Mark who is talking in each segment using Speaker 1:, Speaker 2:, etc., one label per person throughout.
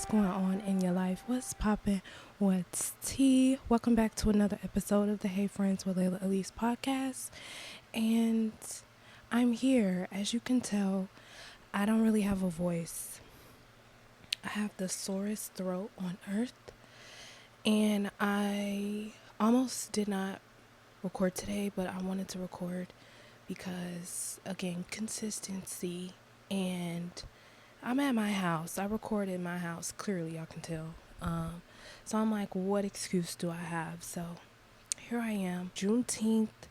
Speaker 1: what's going on in your life? What's poppin'? What's tea? Welcome back to another episode of the Hey Friends with Layla Elise podcast. And I'm here. As you can tell, I don't really have a voice. I have the sorest throat on earth. And I almost did not record today, but I wanted to record because, again, consistency. And I'm at my house. I record in my house. Clearly, y'all can tell. So I'm like, what excuse do I have? So here I am. Juneteenth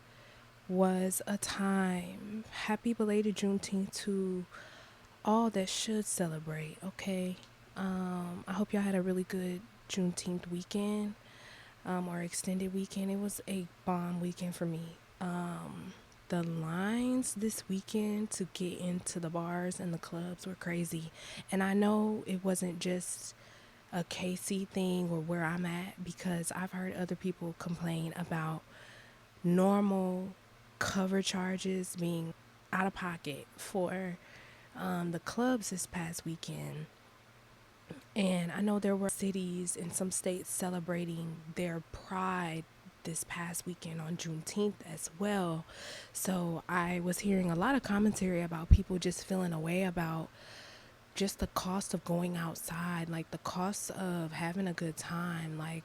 Speaker 1: was a time. Happy belated Juneteenth to all that should celebrate, okay? I hope y'all had a really good Juneteenth weekend or extended weekend. It was a bomb weekend for me. The lines this weekend to get into the bars and the clubs were crazy. And I know it wasn't just a KC thing or where I'm at, because I've heard other people complain about normal cover charges being out of pocket for the clubs this past weekend. And I know there were cities in some states celebrating their pride this past weekend on Juneteenth as well. So I was hearing a lot of commentary about people just feeling away about just the cost of going outside, like the cost of having a good time. Like,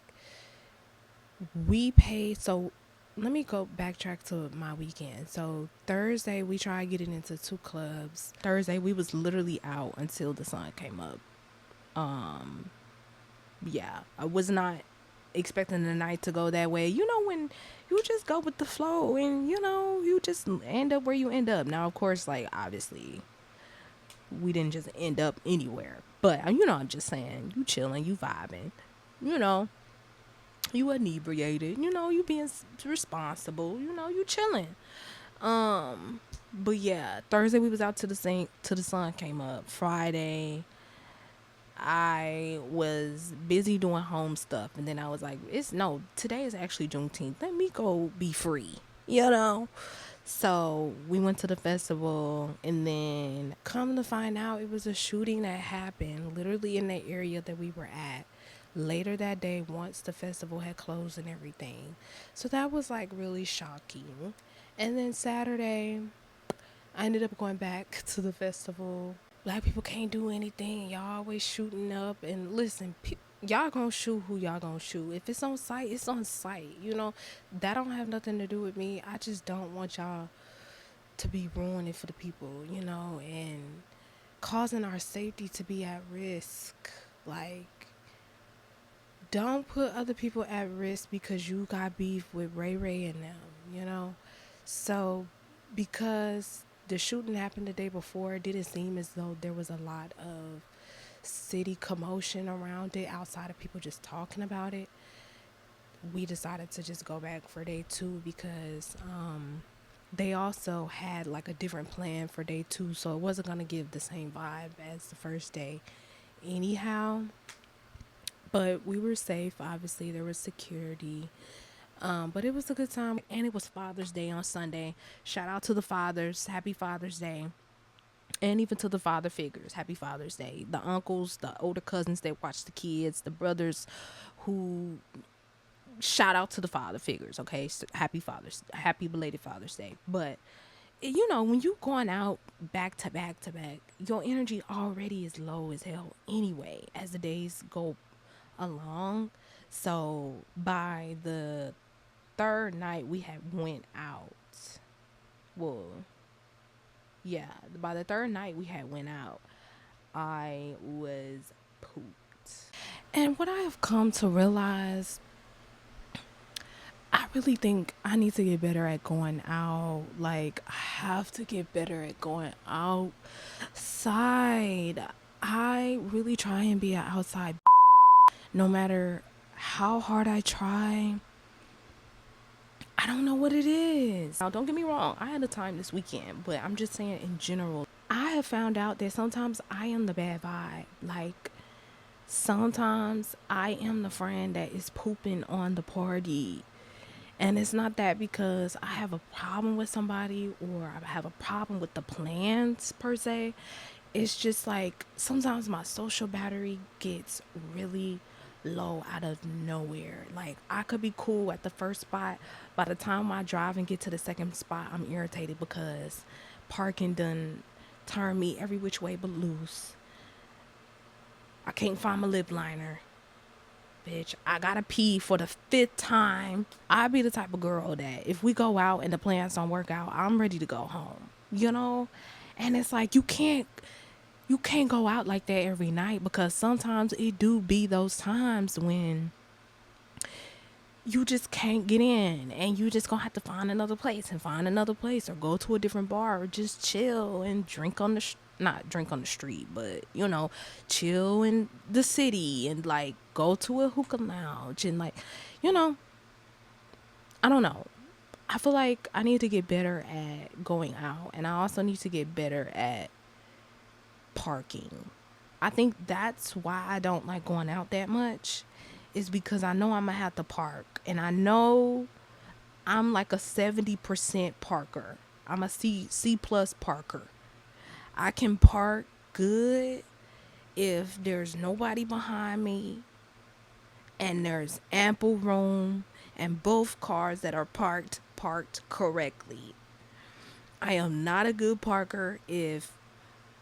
Speaker 1: we paid. So let me go backtrack to my weekend. So Thursday we tried getting into 2 clubs. Thursday we was literally out until the sun came up. Yeah, I was not expecting the night to go that way. You know, when you just go with the flow and, you know, you just end up where you end up. Now, of course, like, obviously, we didn't just end up anywhere. But, you know, I'm just saying, you chilling, you vibing, you know, you inebriated, you know, you being responsible, you know, you chilling. But yeah, Thursday we was out to the sun came up. Friday, I was busy doing home stuff, and then I was like, today is actually Juneteenth. Let me go be free, you know? So we went to the festival, and then come to find out it was a shooting that happened literally in the area that we were at later that day once the festival had closed and everything. So that was like really shocking. And then Saturday, I ended up going back to the festival. Black people can't do anything. Y'all always shooting up. And listen, y'all gonna shoot who y'all gonna shoot. If it's on site, it's on site. You know, that don't have nothing to do with me. I just don't want y'all to be ruining for the people, you know, and causing our safety to be at risk. Like, don't put other people at risk because you got beef with Ray Ray and them, you know. So because the shooting happened the day before, it didn't seem as though there was a lot of city commotion around it outside of people just talking about it. We decided to just go back for day 2 because they also had like a different plan for day 2, so it wasn't going to give the same vibe as the first day anyhow. But we were safe. Obviously there was security. But it was a good time. And it was Father's Day on Sunday. Shout out to the fathers. Happy Father's Day. And even to the father figures. Happy Father's Day. The uncles, the older cousins that watch the kids, the brothers who... Shout out to the father figures, okay? So happy belated Father's Day. But, you know, when you going out back to back to back, your energy already is low as hell anyway as the days go along. So by the 3rd night we had went out. Well, yeah, by the 3rd night we had went out, I was pooped. And what I have come to realize, I really think I need to get better at going out. Like, I have to get better at going outside. I really try and be an outside no matter how hard I try. I don't know what it is. Now, don't get me wrong, I had a time this weekend, but I'm just saying in general, I have found out that sometimes I am the bad vibe. Like, sometimes I am the friend that is pooping on the party. And it's not that because I have a problem with somebody or I have a problem with the plans per se. it's just like sometimes my social battery gets really low out of nowhere. Like I could be cool at the first spot. By the time I drive and get to the second spot, I'm irritated because parking done turn me every which way but loose. I can't find my lip liner. Bitch, I gotta pee for the fifth time. I be the type of girl that if we go out and the plans don't work out, I'm ready to go home. You know? And it's like you can't go out like that every night because sometimes it do be those times when you just can't get in and you just gonna have to find another place and find another place or go to a different bar or just chill and drink on the not drink on the street, but you know, chill in the city and like go to a hookah lounge and like, you know, I don't know. I feel like I need to get better at going out and I also need to get better at parking. I think that's why I don't like going out that much is because I know I'm gonna have to park and I know I'm like a 70% parker. I'm a C plus parker. I can park good if there's nobody behind me and there's ample room and both cars that are parked correctly. I am not a good parker if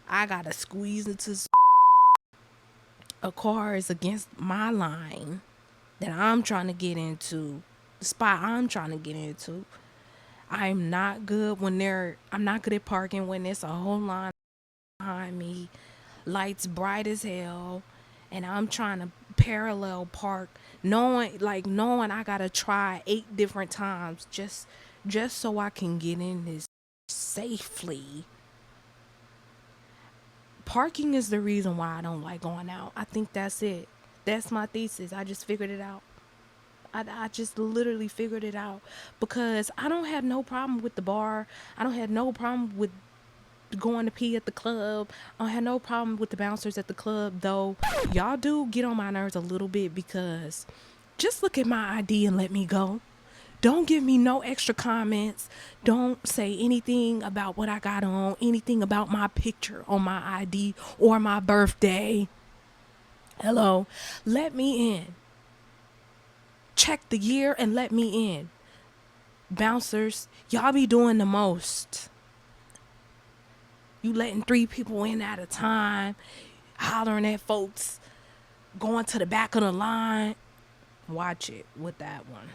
Speaker 1: I gotta squeeze into a car is against my line that I'm trying to get into, the spot I'm trying to get into. I'm not good I'm not good at parking when there's a whole line behind me, lights bright as hell, and I'm trying to parallel park, knowing I gotta try 8 different times just so I can get in this safely. Parking is the reason why I don't like going out. I think that's it. That's my thesis. I just figured it out. I just literally figured it out because I don't have no problem with the bar. I don't have no problem with going to pee at the club. I don't have no problem with the bouncers at the club, though y'all do get on my nerves a little bit because just look at my ID and let me go. Don't give me no extra comments. Don't say anything about what I got on, anything about my picture on my ID or my birthday. Hello, let me in. Check the year and let me in. Bouncers, y'all be doing the most. You letting 3 people in at a time, hollering at folks, going to the back of the line. Watch it with that one.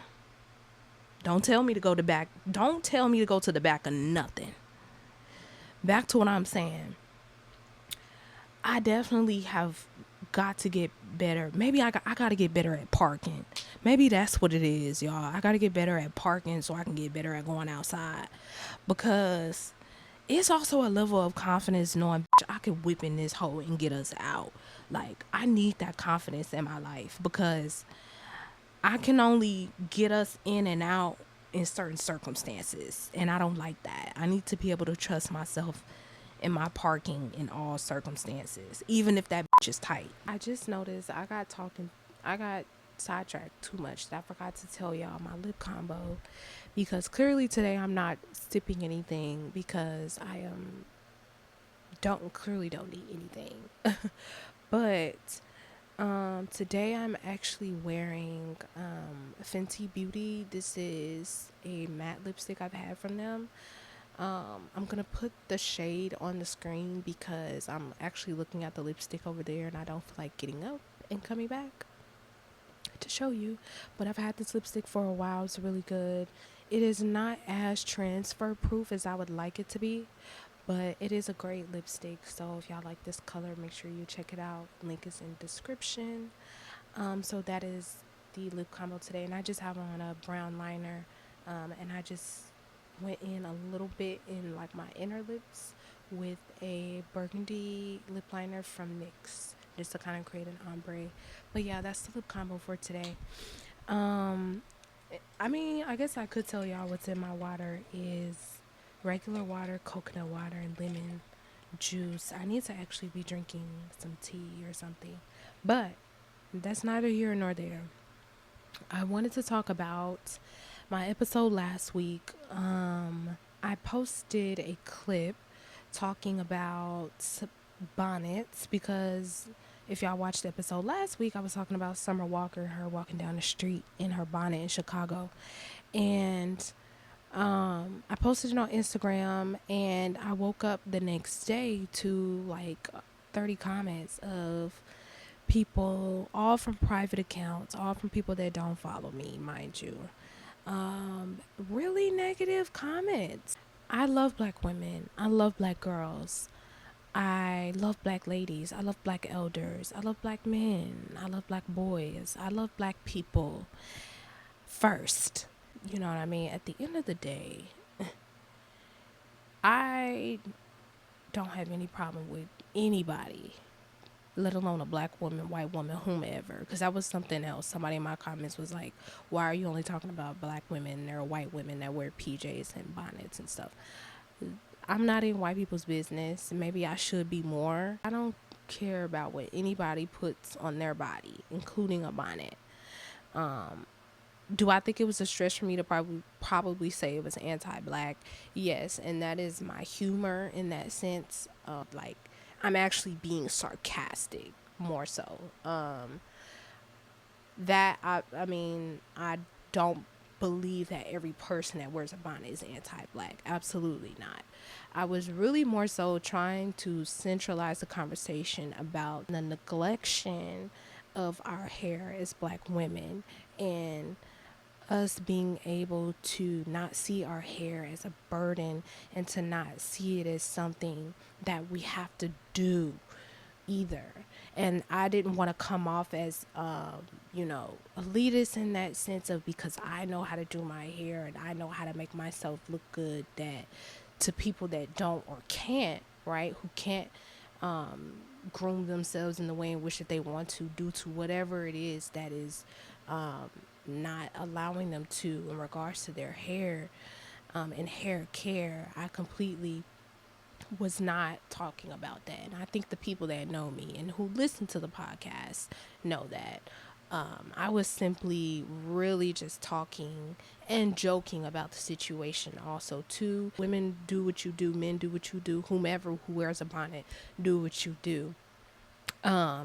Speaker 1: Don't tell me to go to back. Don't tell me to go to the back of nothing. Back to what I'm saying. I definitely have got to get better. Maybe I got to get better at parking. Maybe that's what it is, y'all. I got to get better at parking so I can get better at going outside. Because it's also a level of confidence knowing I can whip in this hole and get us out. Like, I need that confidence in my life because I can only get us in and out in certain circumstances. And I don't like that. I need to be able to trust myself in my parking in all circumstances, even if that is tight. I just noticed I got sidetracked too much. I forgot to tell y'all my lip combo because clearly today I'm not sipping anything because I don't need anything. But today I'm actually wearing Fenty Beauty. This is a matte lipstick I've had from them. I'm gonna put the shade on the screen because I'm actually looking at the lipstick over there and I don't feel like getting up and coming back to show you. But I've had this lipstick for a while. It's really good. It is not as transfer proof as I would like it to be, but it is a great lipstick. So if y'all like this color, make sure you check it out. Link is in description. So that is the lip combo today, and I just have on a brown liner, and I just went in a little bit in like my inner lips with a burgundy lip liner from NYX just to kind of create an ombre. But yeah, that's the lip combo for today. I mean, I guess I could tell y'all what's in my water is regular water, coconut water, and lemon juice. I need to actually be drinking some tea or something, but that's neither here nor there. I wanted to talk about my episode last week. I posted a clip talking about bonnets because if y'all watched the episode last week, I was talking about Summer Walker, her walking down the street in her bonnet in Chicago. And I posted it on Instagram, and I woke up the next day to like 30 comments of people, all from private accounts, all from people that don't follow me, mind you. Really negative comments. I love black women. I love black girls. I love black ladies. I love black elders. I love black men. I love black boys. I love black people first. You know what I mean? At the end of the day, I don't have any problem with anybody, let alone a black woman, white woman, whomever. Because that was something else. Somebody in my comments was like, why are you only talking about black women? There are white women that wear PJs and bonnets and stuff. I'm not in white people's business. Maybe I should be more. I don't care about what anybody puts on their body, including a bonnet. Do I think it was a stretch for me to probably say it was anti-black? Yes, and that is my humor in that sense of like I'm actually being sarcastic more so. I mean, I don't believe that every person that wears a bonnet is anti-black. Absolutely not. I was really more so trying to centralize the conversation about the neglection of our hair as black women and us being able to not see our hair as a burden and to not see it as something that we have to do either. And I didn't want to come off as elitist in that sense of because I know how to do my hair and I know how to make myself look good, that to people that don't or can't, right, who can't groom themselves in the way in which that they want to due to whatever it is that is not allowing them to in regards to their hair and hair care. I completely was not talking about that. And I think the people that know me and who listen to the podcast know that. I was simply really just talking and joking about the situation also too. Women do what you do, men do what you do, whomever who wears a bonnet do what you do. I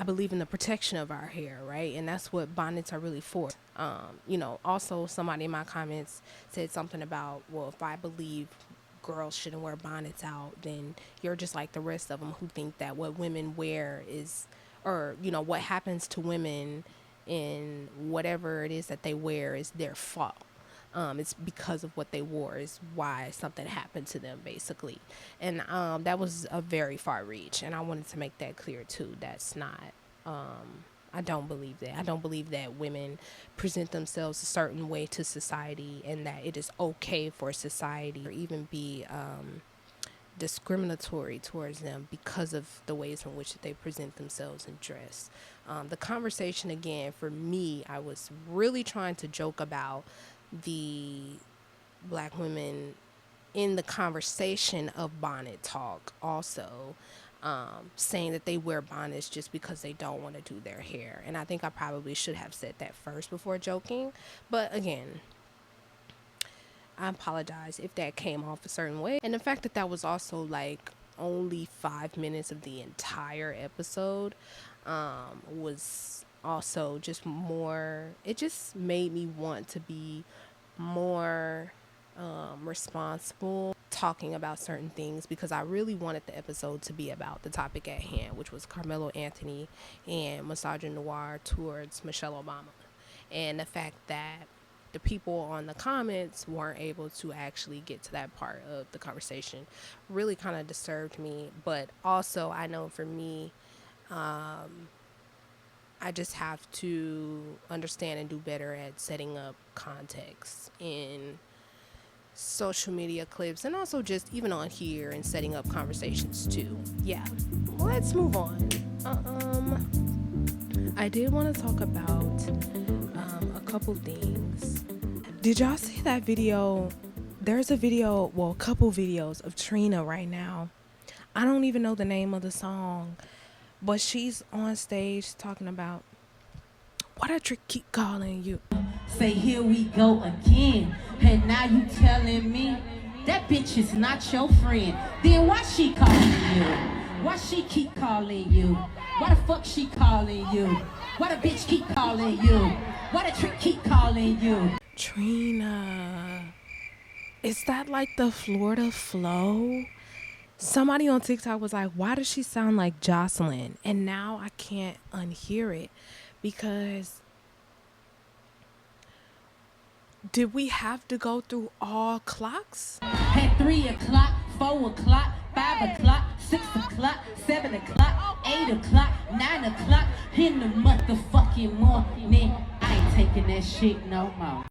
Speaker 1: believe in the protection of our hair, right? And that's what bonnets are really for. Also somebody in my comments said something about, well, if I believe girls shouldn't wear bonnets out, then you're just like the rest of them who think that what women wear is, or, what happens to women in whatever it is that they wear is their fault. It's because of what they wore is why something happened to them, basically. And that was a very far reach. And I wanted to make that clear, too. That's not, I don't believe that. I don't believe that women present themselves a certain way to society and that it is okay for society or even be discriminatory towards them because of the ways in which they present themselves and dress. The conversation, again, for me, I was really trying to joke about the black women in the conversation of bonnet talk also, saying that they wear bonnets just because they don't want to do their hair. And I think I probably should have said that first before joking. But again, I apologize if that came off a certain way. And the fact that that was also like only 5 minutes of the entire episode was also just more, it just made me want to be more responsible talking about certain things, because I really wanted the episode to be about the topic at hand, which was Carmelo Anthony and misogynoir towards Michelle Obama. And the fact that the people on the comments weren't able to actually get to that part of the conversation really kind of disturbed me. But also, I know for me, I just have to understand and do better at setting up context in social media clips, and also just even on here and setting up conversations too. Yeah, let's move on. I did want to talk about a couple things. Did y'all see that video? There's a video, well, a couple videos of Trina right now. I don't even know the name of the song, but she's on stage talking about, why that trick keep calling you?
Speaker 2: Say, here we go again. And now you telling me that bitch is not your friend. Then why she calling you? Why she keep calling you? Why the fuck she calling you? Why the bitch keep calling you? Why the trick keep calling you?
Speaker 1: Trina, is that like the Florida flow? Somebody on TikTok was like, why does she sound like Jocelyn? And now I can't unhear it because did we have to go through all clocks?
Speaker 2: At 3 o'clock, 4 o'clock, 5 o'clock, 6 o'clock, 7 o'clock, 8 o'clock, 9 o'clock, in the motherfucking morning. I ain't taking that shit no more.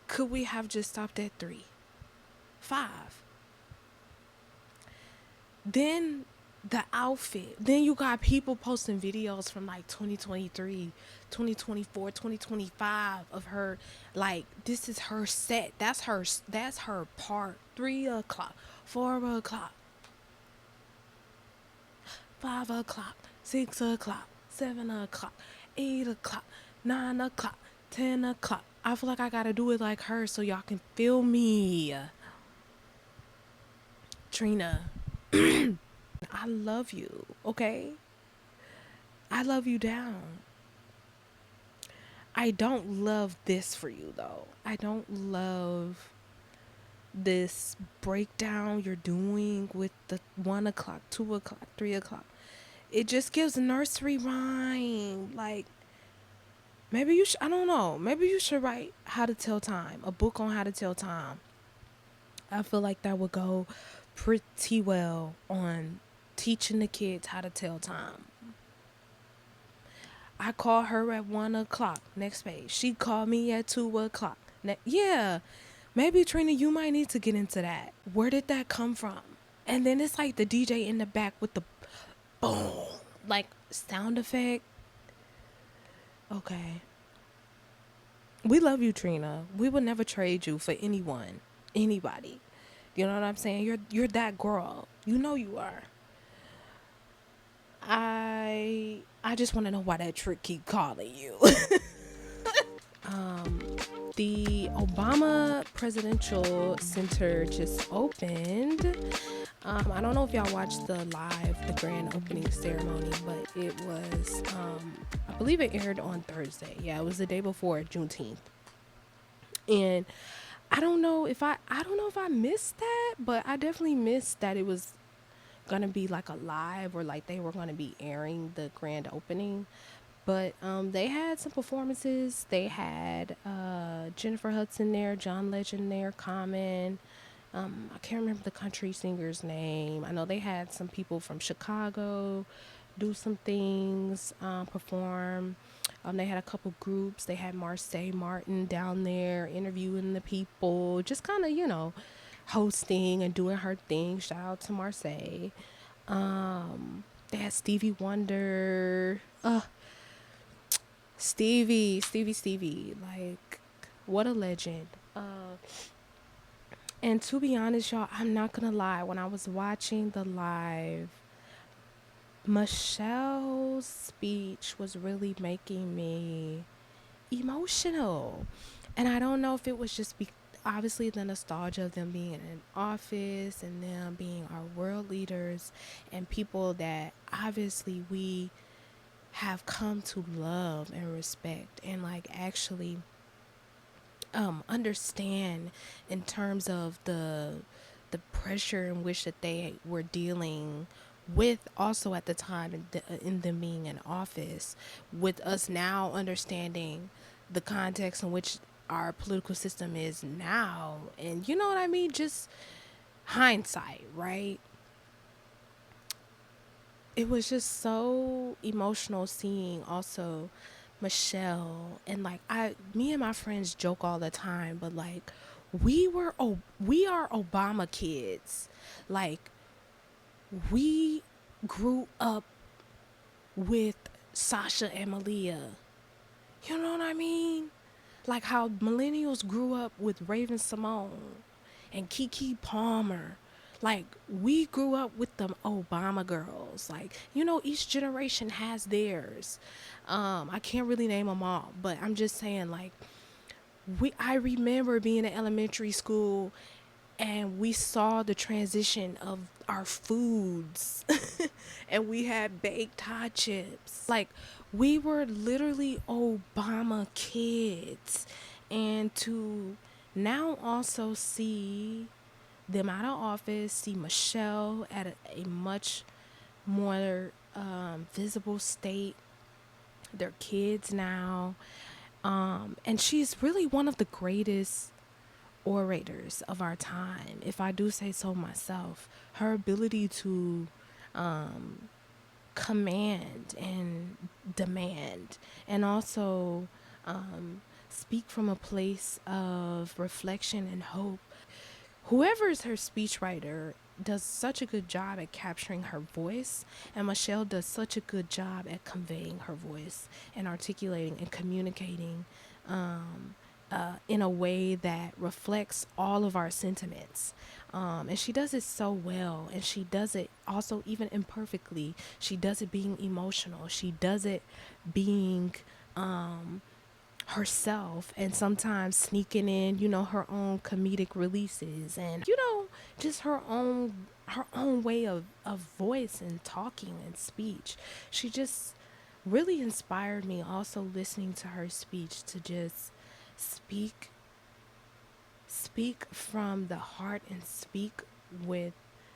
Speaker 1: Could we have just stopped at 3, 5? Then the outfit. Then you got people posting videos from like 2023, 2024, 2025 of her. Like, this is her set. That's her part. 3 o'clock, 4 o'clock, 5 o'clock, 6 o'clock, 7 o'clock, 8 o'clock, 9 o'clock, 10 o'clock. I feel like I gotta do it like her so y'all can feel me. Trina, I love you, okay? I love you down. I don't love this for you, though. I don't love this breakdown you're doing with the 1 o'clock, 2 o'clock, 3 o'clock. It just gives a nursery rhyme. Like, maybe you should, I don't know. Maybe you should write How to Tell Time, a book on how to tell time. I feel like that would go pretty well on teaching the kids how to tell time. I call her at 1 o'clock. Next page. She called me at 2 o'clock. Yeah. Maybe, Trina, you might need to get into that. Where did that come from? And then it's like the DJ in the back with the boom, like sound effect. Okay. We love you, Trina. We would never trade you for anyone, anybody. You know what I'm saying? You're that girl. You know you are. I just want to know why that trick keep calling you. The Obama Presidential Center just opened. I don't know if y'all watched the grand opening ceremony, but it was, I believe it aired on Thursday. Yeah, it was the day before Juneteenth. And I don't know if I missed that, but I definitely missed that it was gonna be like a live or like they were gonna be airing the grand opening. But they had some performances. They had Jennifer Hudson there, John Legend there, Common. I can't remember the country singer's name. I know they had some people from Chicago do some things, perform. They had a couple groups. They had Marseille Martin down there interviewing the people, just kind of, hosting and doing her thing. Shout out to Marseille. They had Stevie Wonder. Stevie, like, what a legend. And to be honest, y'all, I'm not gonna lie, when I was watching the live, Michelle's speech was really making me emotional. And I don't know if it was just obviously the nostalgia of them being in office and them being our world leaders and people that obviously we have come to love and respect and like actually understand in terms of the pressure in which that they were dealing with, also at the time in them being in office, with us now understanding the context in which our political system is now. And you know what I mean, just hindsight, right? It was just so emotional seeing also Michelle, and like me and my friends joke all the time, but like we are Obama kids. Like, we grew up with Sasha and Malia. You know what I mean? Like how millennials grew up with Raven Simone and Keke Palmer. Like, we grew up with them Obama girls. Like, each generation has theirs. I can't really name them all, but I'm just saying, like, I remember being in elementary school and we saw the transition of our foods and we had baked hot chips. Like, we were literally Obama kids. And to now also see them out of office, see Michelle at a much more visible state, their kids now. And she's really one of the greatest orators of our time, if I do say so myself. Her ability to command and demand, and also speak from a place of reflection and hope. Whoever is her speechwriter does such a good job at capturing her voice, and Michelle does such a good job at conveying her voice and articulating and communicating in a way that reflects all of our sentiments. And she does it so well, and she does it also even imperfectly. She does it being emotional. She does it being herself, and sometimes sneaking in, her own comedic releases, and just her own way of voice and talking and speech. She just really inspired me, also listening to her speech, to just speak from the heart and speak with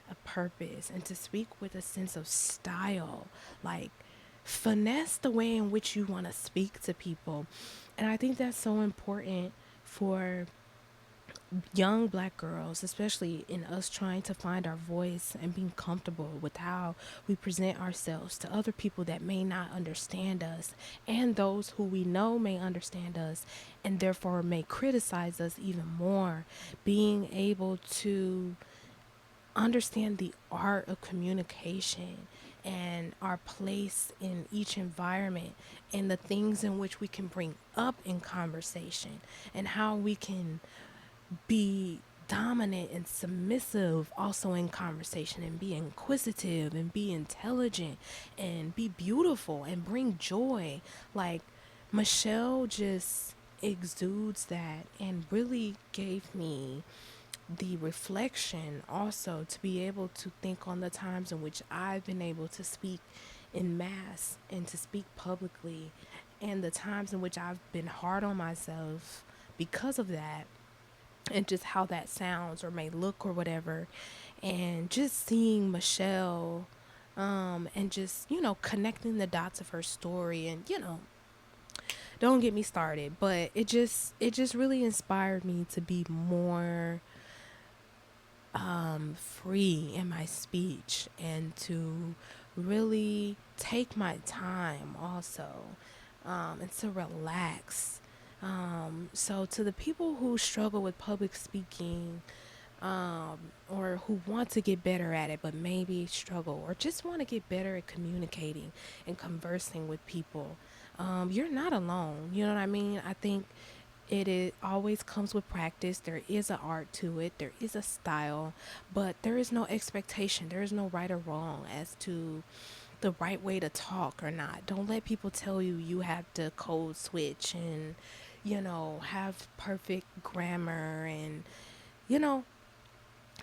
Speaker 1: a purpose, and to speak with a sense of style, like finesse the way in which you want to speak to people. And I think that's so important for young black girls, especially in us trying to find our voice and being comfortable with how we present ourselves to other people that may not understand us, and those who we know may understand us and therefore may criticize us even more. Being able to understand the art of communication and our place in each environment, and the things in which we can bring up in conversation, and how we can be dominant and submissive also in conversation, and be inquisitive and be intelligent and be beautiful and bring joy. Like, Michelle just exudes that, and really gave me the reflection also to be able to think on the times in which I've been able to speak in mass and to speak publicly, and the times in which I've been hard on myself because of that, and just how that sounds or may look or whatever. And just seeing Michelle and just, connecting the dots of her story, and, don't get me started, but it just really inspired me to be more free in my speech, and to really take my time also, and to relax. So to the people who struggle with public speaking, or who want to get better at it but maybe struggle, or just want to get better at communicating and conversing with people, you're not alone. You know what I mean? I think it always comes with practice. There is an art to it. There is a style, but there is no expectation. There is no right or wrong as to the right way to talk or not. Don't let people tell you you have to code switch and, have perfect grammar, and, you know,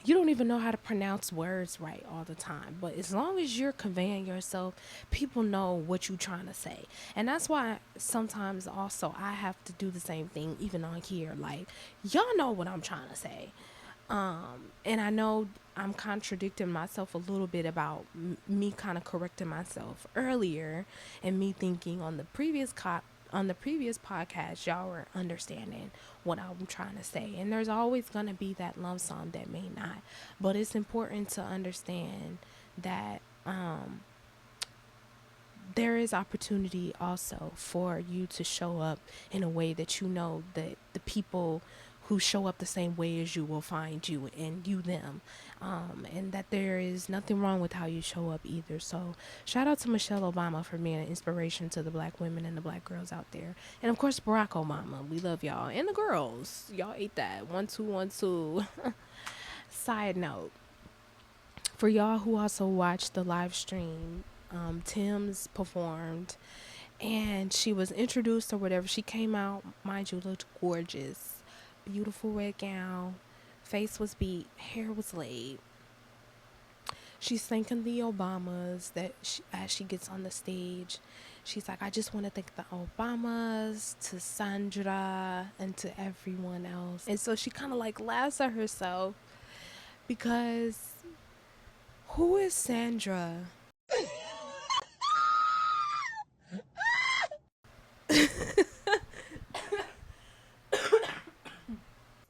Speaker 1: you don't even know how to pronounce words right all the time. But as long as you're conveying yourself, people know what you're trying to say. And that's why sometimes also I have to do the same thing even on here. Like, y'all know what I'm trying to say. And I know I'm contradicting myself a little bit about me kind of correcting myself earlier, and me thinking on the previous podcast, y'all were understanding what I'm trying to say. And there's always going to be that lump sum that may not. But it's important to understand that there is opportunity also for you to show up in a way that, that the people who show up the same way as you will find you, and you them, and that there is nothing wrong with how you show up either. So shout out to Michelle Obama for being an inspiration to the black women and the black girls out there, and of course Barack Obama. We love y'all, and the girls, y'all ate that 1 2 1 2. Side note, for y'all who also watched the live stream, Tim's performed, and she was introduced or whatever. She came out, mind you, looked gorgeous, beautiful red gown, face was beat, hair was laid. She's thanking the Obamas as she gets on the stage. She's like, I just want to thank the Obamas, to Sandra, and to everyone else. And so she kind of like laughs at herself because who is Sandra?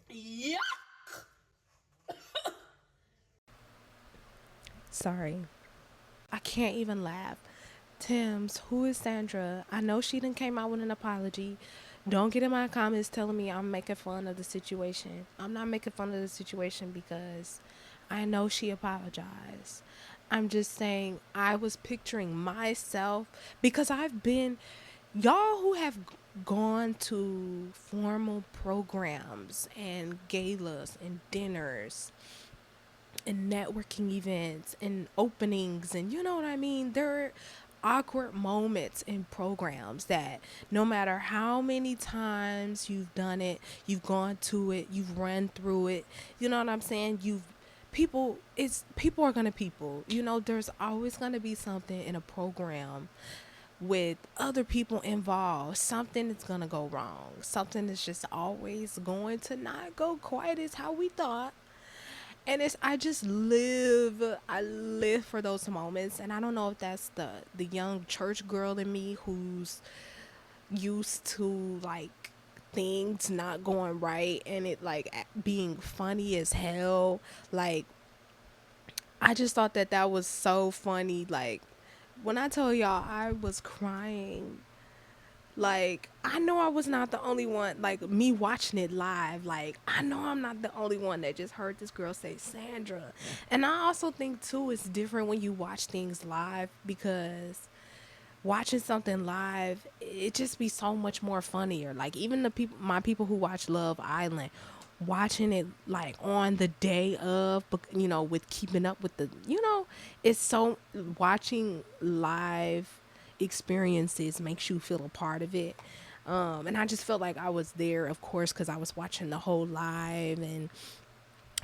Speaker 2: Yeah.
Speaker 1: Sorry. I can't even laugh. Tim's, who is Sandra? I know she done came out with an apology. Don't get in my comments telling me I'm making fun of the situation. I'm not making fun of the situation because I know she apologized. I'm just saying I was picturing myself because y'all who have gone to formal programs and galas and dinners and networking events and openings, and you know what I mean, there are awkward moments in programs that no matter how many times you've done it, you've gone to it, you've run through it, you know what I'm saying, people are gonna people, you know, there's always gonna be something in a program with other people involved. Something is gonna go wrong, something is just always going to not go quite as how we thought. And I live for those moments. And I don't know if that's the young church girl in me who's used to like things not going right and it like being funny as hell. Like, I just thought that was so funny. Like, when I tell y'all I was crying, like, I know I was not the only one, like, me watching it live, like, I know I'm not the only one that just heard this girl say Sandra. And I also think, too, it's different when you watch things live because watching something live, it just be so much more funnier. Like, even my people who watch Love Island, watching it, like, on the day of, you know, with keeping up with it's so, watching live experiences makes you feel a part of it. And I just felt like I was there, of course, because I was watching the whole live. And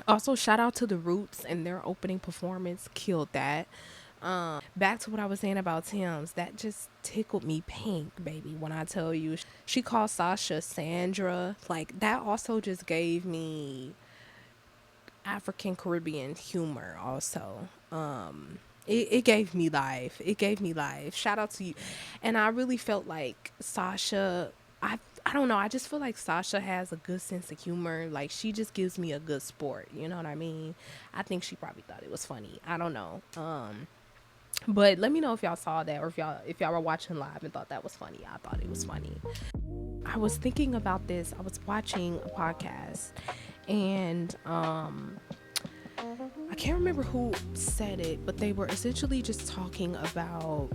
Speaker 1: also shout out to the Roots and their opening performance, killed that. Back to what I was saying about Tim's, that just tickled me pink, baby, when I tell you she called Sasha Sandra. Like, that also just gave me African Caribbean humor also. It gave me life. It gave me life. Shout out to you. And I really felt like Sasha, I don't know, I just feel like Sasha has a good sense of humor. Like, she just gives me a good sport, you know what I mean? I think she probably thought it was funny. I don't know. But let me know if y'all saw that, or if y'all were watching live and thought that was funny. I thought it was funny. I was thinking about this. I was watching a podcast, and I can't remember who said it, but they were essentially just talking about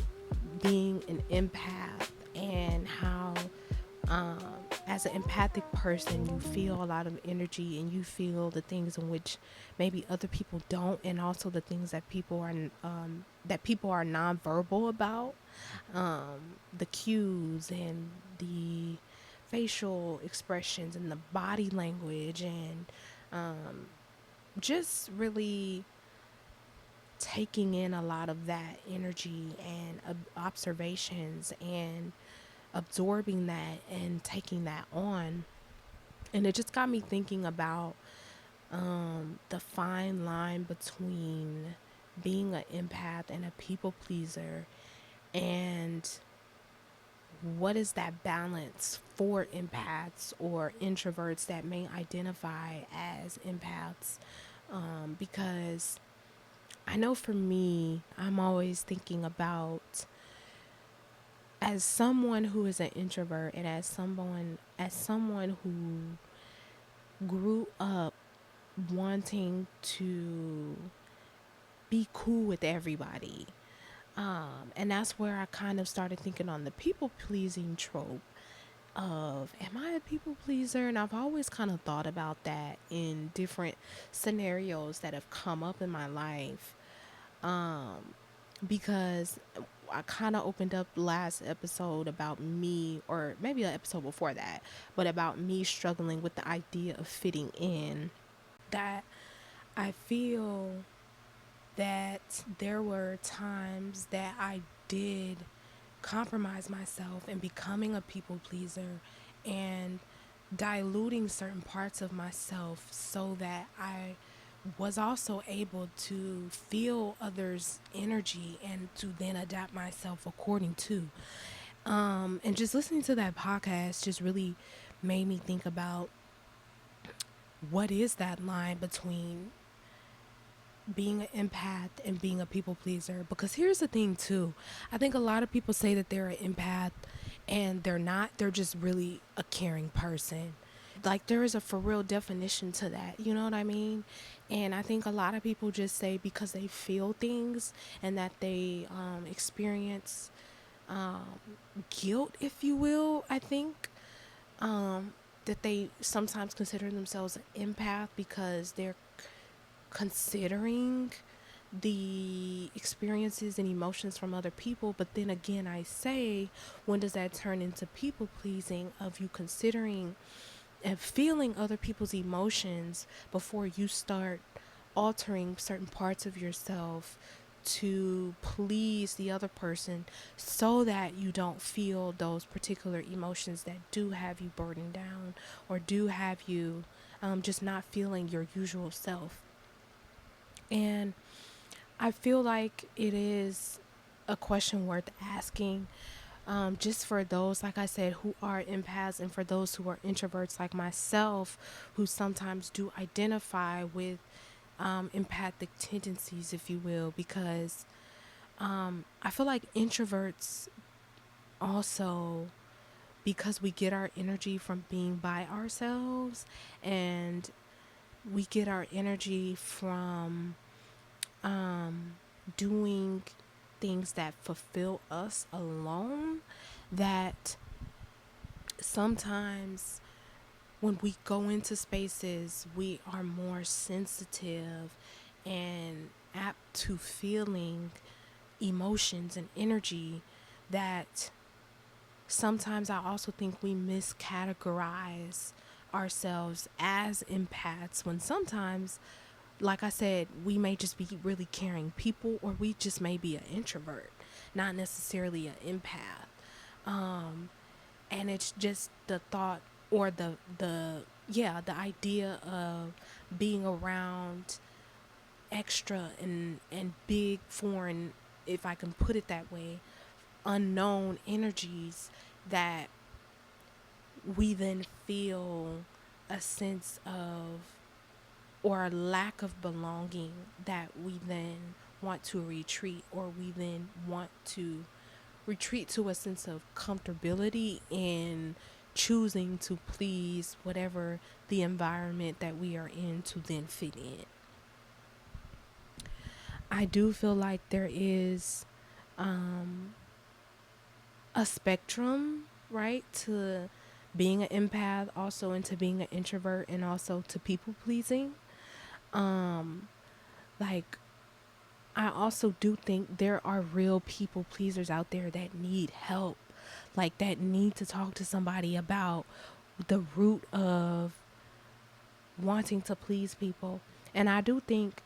Speaker 1: being an empath and how as an empathic person you feel a lot of energy and you feel the things in which maybe other people don't, and also the things that people are nonverbal about, the cues and the facial expressions and the body language, and just really taking in a lot of that energy and observations and absorbing that and taking that on. And it just got me thinking about the fine line between being an empath and a people pleaser, and what is that balance for empaths or introverts that may identify as empaths. Because I know for me, I'm always thinking about, as someone who is an introvert and as someone who grew up wanting to be cool with everybody. And that's where I kind of started thinking on the people pleasing trope of, am I a people pleaser? And I've always kind of thought about that in different scenarios that have come up in my life. Because I kind of opened up last episode about me, or maybe an episode before that, but about me struggling with the idea of fitting in. that I feel that there were times that I did compromise myself and becoming a people pleaser and diluting certain parts of myself so that I was also able to feel others' energy and to then adapt myself according to. And just listening to that podcast just really made me think about what is that line between being an empath and being a people pleaser. Because here's the thing too, I think a lot of people say that they're an empath and they're not. They're just really a caring person. Like there is a for real definition to that, you know what I mean? And I think a lot of people just say because they feel things and that they experience guilt, if you will, I think that they sometimes consider themselves an empath because they're considering the experiences and emotions from other people. But then again, I say, when does that turn into people pleasing, of you considering and feeling other people's emotions before you start altering certain parts of yourself to please the other person so that you don't feel those particular emotions that do have you burdened down or do have you just not feeling your usual self. And I feel like it is a question worth asking, just for those, like I said, who are empaths, and for those who are introverts like myself, who sometimes do identify with empathic tendencies, if you will, because I feel like introverts also, because we get our energy from being by ourselves, and we get our energy from doing things that fulfill us alone, that sometimes when we go into spaces, we are more sensitive and apt to feeling emotions and energy, that sometimes I also think we miscategorize ourselves as empaths, when sometimes, like I said, we may just be really caring people, or we just may be an introvert, not necessarily an empath. And it's just the thought, or the idea of being around extra and big foreign, if I can put it that way, unknown energies, that we then feel a sense of, or a lack of belonging, that we then want to retreat, or we then want to retreat to a sense of comfortability in choosing to please whatever the environment that we are in to then fit in. I do feel like there is a spectrum, right, to being an empath, also into being an introvert, and also to people pleasing. Like, I also do think there are real people pleasers out there that need help, like that need to talk to somebody about the root of wanting to please people. And I do think,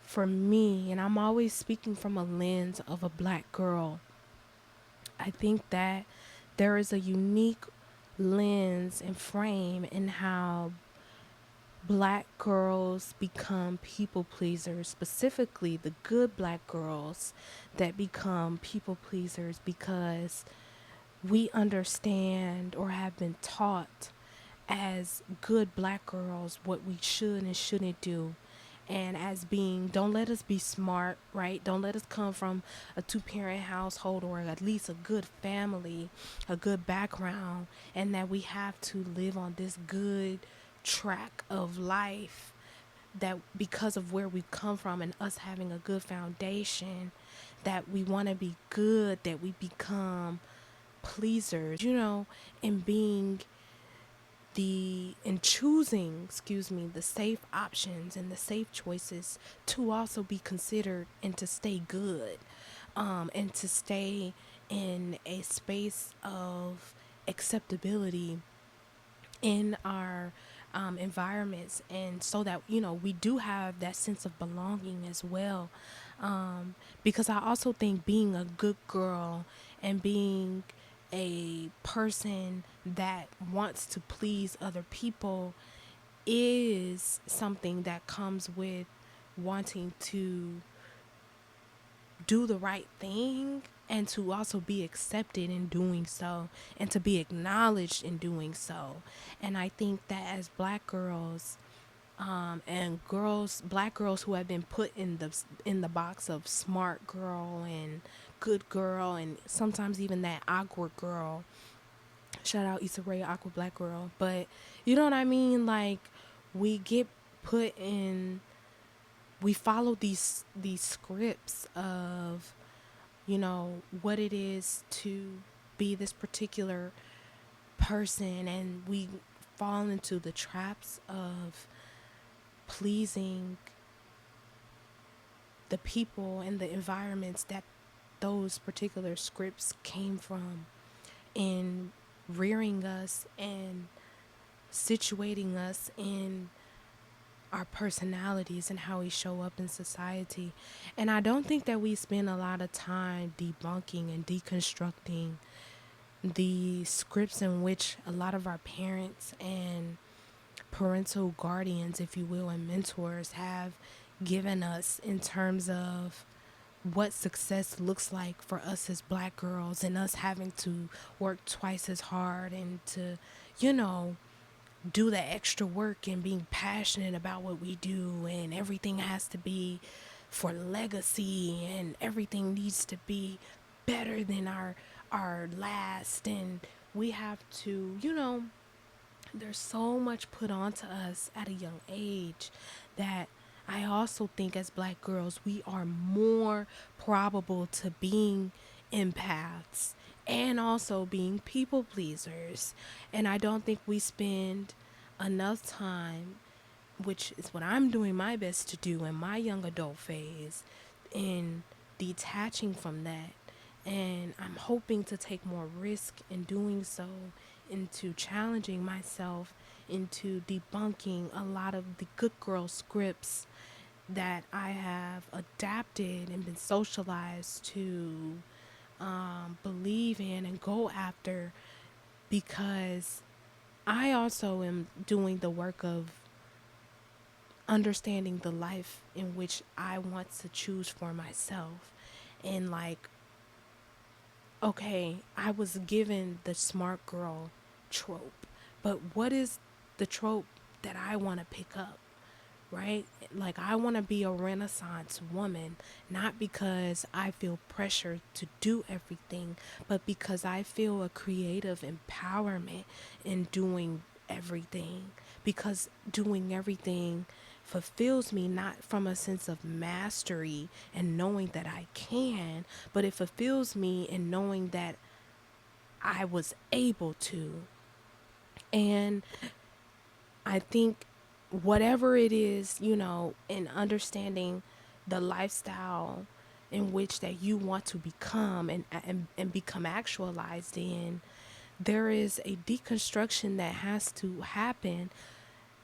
Speaker 1: for me, and I'm always speaking from a lens of a black girl, I think that there is a unique lens and frame in how black girls become people pleasers, specifically the good black girls that become people pleasers, because we understand, or have been taught as good black girls, what we should and shouldn't do. And as being, don't let us be smart, right? Don't let us come from a two-parent household, or at least a good family, a good background, and that we have to live on this good track of life, that because of where we come from and us having a good foundation, that we want to be good, that we become pleasers, and being in choosing, the safe options and the safe choices, to also be considered and to stay good, and to stay in a space of acceptability in our environments, and so that we do have that sense of belonging as well. Because I also think being a good girl and being a person that wants to please other people is something that comes with wanting to do the right thing, and to also be accepted in doing so, and to be acknowledged in doing so. And I think that as black girls, and black girls who have been put in the box of smart girl and good girl, and sometimes even that awkward girl. Shout out Issa Rae, awkward black girl. But you know what I mean? Like, we get put in, we follow these scripts of what it is to be this particular person, and we fall into the traps of pleasing the people and the environments that those particular scripts came from, in rearing us and situating us in our personalities and how we show up in society. And I don't think that we spend a lot of time debunking and deconstructing the scripts in which a lot of our parents and parental guardians, if you will, and mentors have given us, in terms of what success looks like for us as black girls, and us having to work twice as hard, and to, you know, do the extra work, and being passionate about what we do, and everything has to be for legacy, and everything needs to be better than our last. And we have to, there's so much put onto us at a young age that I also think as black girls we are more probable to being empaths and also being people pleasers. And I don't think we spend enough time, which is what I'm doing my best to do in my young adult phase, in detaching from that. And I'm hoping to take more risk in doing so, into challenging myself, into debunking a lot of the good girl scripts that I have adapted and been socialized to believe in and go after, because I also am doing the work of understanding the life in which I want to choose for myself. And like, okay, I was given the smart girl trope, but what is the trope that I want to pick up? Right? Like, I want to be a Renaissance woman, not because I feel pressure to do everything, but because I feel a creative empowerment in doing everything. Because doing everything fulfills me, not from a sense of mastery and knowing that I can, but it fulfills me in knowing that I was able to. And I think whatever it is, in understanding the lifestyle in which that you want to become, and become actualized in, there is a deconstruction that has to happen,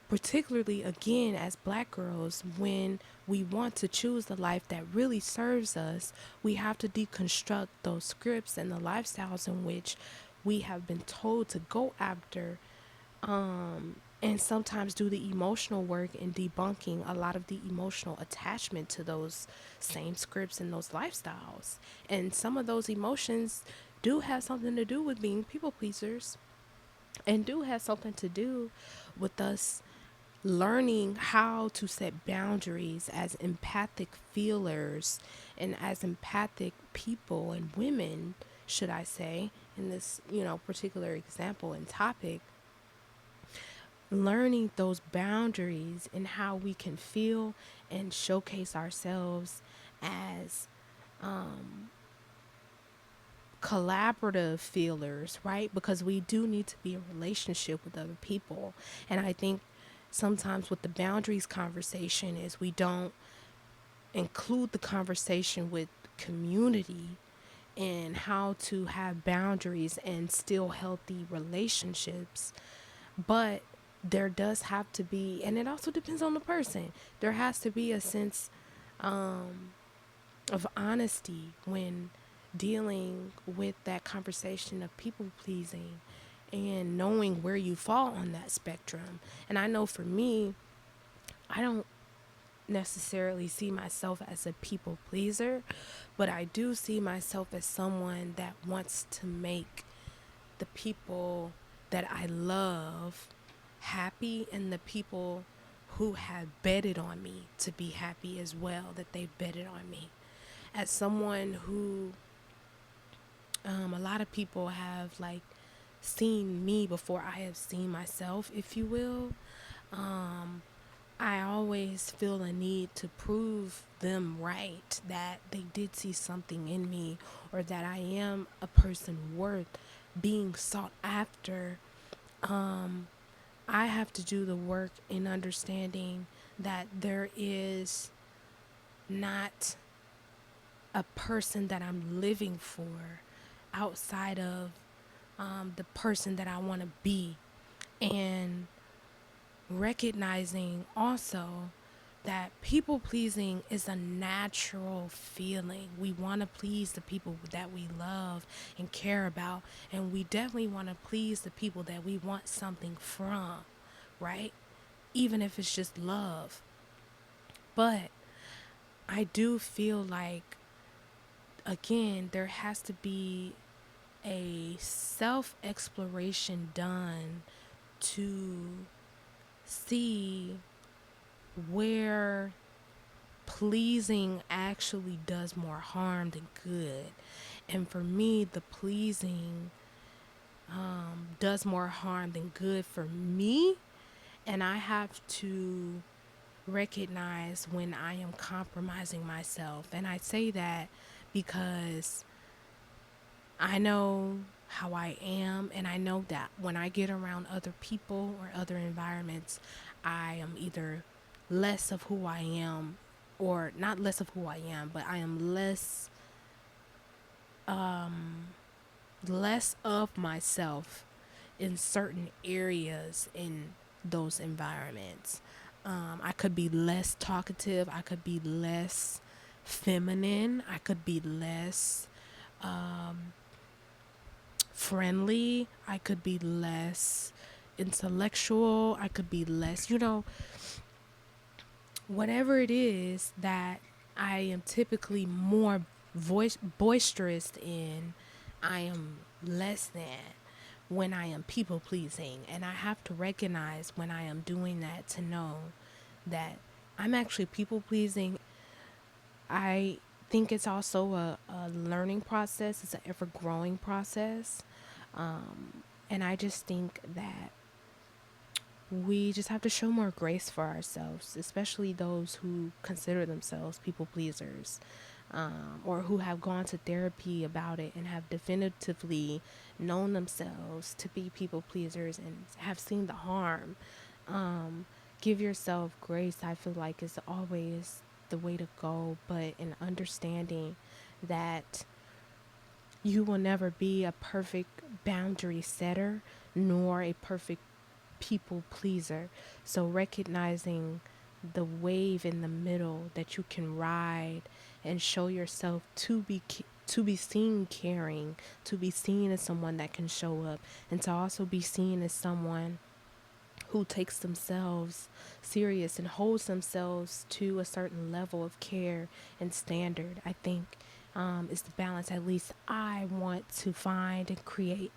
Speaker 1: particularly again as black girls. When we want to choose the life that really serves us, we have to deconstruct those scripts and the lifestyles in which we have been told to go after, and sometimes do the emotional work in debunking a lot of the emotional attachment to those same scripts and those lifestyles. And some of those emotions do have something to do with being people pleasers, and do have something to do with us learning how to set boundaries as empathic feelers, and as empathic people and women, should I say, in this, particular example and topic. Learning those boundaries and how we can feel and showcase ourselves as collaborative feelers, right? Because we do need to be in relationship with other people. And I think sometimes with the boundaries conversation is we don't include the conversation with community, and how to have boundaries and still healthy relationships. But there does have to be, and it also depends on the person, there has to be a sense of honesty when dealing with that conversation of people pleasing and knowing where you fall on that spectrum. And I know for me, I don't necessarily see myself as a people pleaser, but I do see myself as someone that wants to make the people that I love happy, and the people who have betted on me to be happy as well, that they've betted on me. As someone who, a lot of people have like seen me before I have seen myself, if you will. I always feel a need to prove them right, that they did see something in me, or that I am a person worth being sought after. I have to do the work in understanding that there is not a person that I'm living for outside of the person that I want to be. And recognizing also that people pleasing is a natural feeling. We want to please the people that we love and care about, and we definitely want to please the people that we want something from, right? Even if it's just love. But I do feel like, again, there has to be a self exploration done to see where pleasing actually does more harm than good. And for me, the pleasing does more harm than good for me. And I have to recognize when I am compromising myself. And I say that because I know how I am, and I know that when I get around other people or other environments, I am either less of who I am, or not less of who I am, but I am less of myself in certain areas in those environments. I could be less talkative, I could be less feminine, I could be less friendly, I could be less intellectual, I could be less, whatever it is that I am typically more boisterous in, I am less than when I am people pleasing. And I have to recognize when I am doing that to know that I'm actually people pleasing. I think it's also a learning process, it's an ever growing process. And I just think that we just have to show more grace for ourselves, especially those who consider themselves people pleasers, or who have gone to therapy about it and have definitively known themselves to be people pleasers and have seen the harm. Give yourself grace, I feel like, is always the way to go, but in understanding that you will never be a perfect boundary setter nor a perfect people pleaser. So recognizing the wave in the middle that you can ride and show yourself to be seen caring, to be seen as someone that can show up, and to also be seen as someone who takes themselves serious and holds themselves to a certain level of care and standard, I think is the balance at least I want to find and create,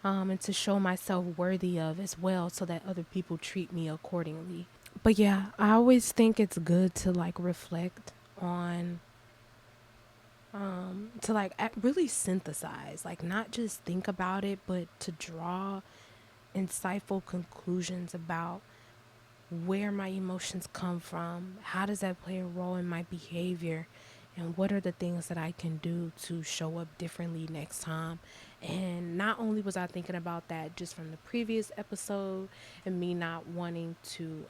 Speaker 1: and to show myself worthy of as well, so that other people treat me accordingly. But yeah, I always think it's good to like reflect on, to like really synthesize, like not just think about it, but to draw insightful conclusions about where my emotions come from, how does that play a role in my behavior, and what are the things that I can do to show up differently next time. And not only was I thinking about that just from the previous episode and me not wanting to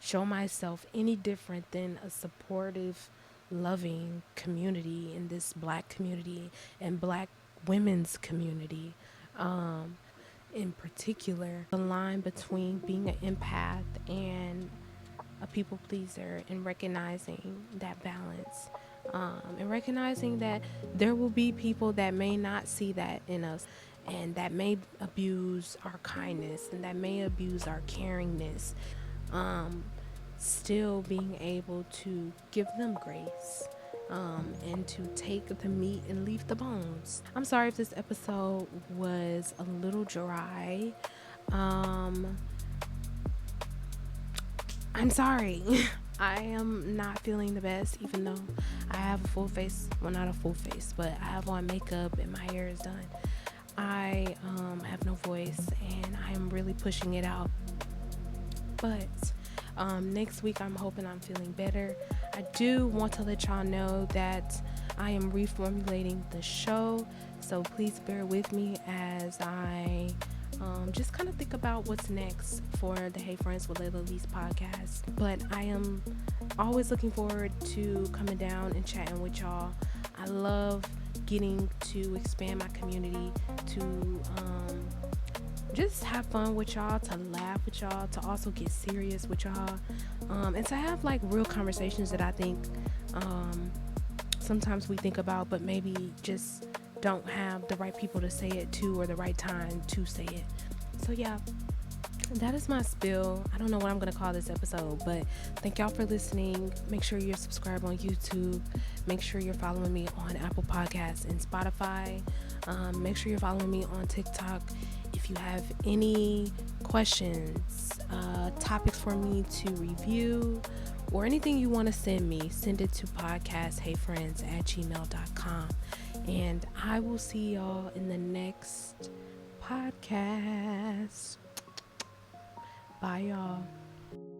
Speaker 1: show myself any different than a supportive, loving community in this black community and black women's community. in particular, the line between being an empath and a people pleaser, and recognizing that balance, and recognizing that there will be people that may not see that in us, and that may abuse our kindness, and that may abuse our caringness. um, Still being able to give them grace, and to take the meat and leave the bones. I'm sorry if this episode was a little dry. Um, I'm sorry. I am not feeling the best, even though I have a full face. Well, not a full face, but I have on makeup and my hair is done. I have no voice, and I am really pushing it out. But next week, I'm hoping I'm feeling better. I do want to let y'all know that I am reformulating the show, so please bear with me as I just kind of think about what's next for the Hey Friends with Layla Lee's podcast. But I am always looking forward to coming down and chatting with y'all. I love getting to expand my community, to just have fun with y'all, to laugh with y'all, to also get serious with y'all, and to have like real conversations that I think sometimes we think about, but maybe just don't have the right people to say it to, or the right time to say it. So yeah, that is my spill. I don't know what I'm gonna call this episode, but thank y'all for listening. Make sure you're subscribed on YouTube. Make sure you're following me on Apple Podcasts and Spotify. Make sure you're following me on TikTok. If you have any questions, topics for me to review, or anything you want to send me, send it to podcastheyfriends@gmail.com. And I will see y'all in the next podcast. Bye, y'all.